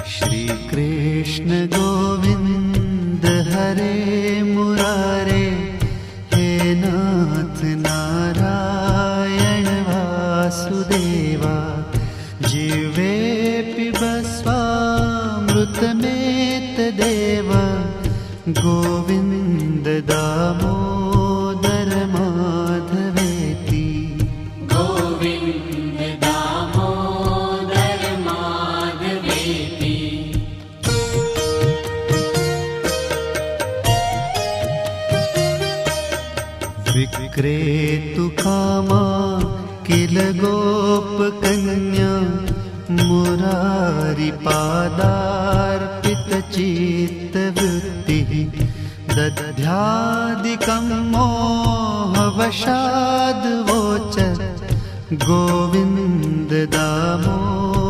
श्री कृष्ण गोविंद हरे मुरारे, हे नाथ नारायण वासुदेवा। जीवे पिबस्वामृतमेतदेव, गोविंद दामोदर माधवेति। गोविंद दामोदर माधवेति। विक्रेतु कामा किल गोपकन्या, मुरारिपादार्पितचित्तवृत्तिः। दध्यादिकं मोहवशाद्वोचत्, गोविन्द दामोदर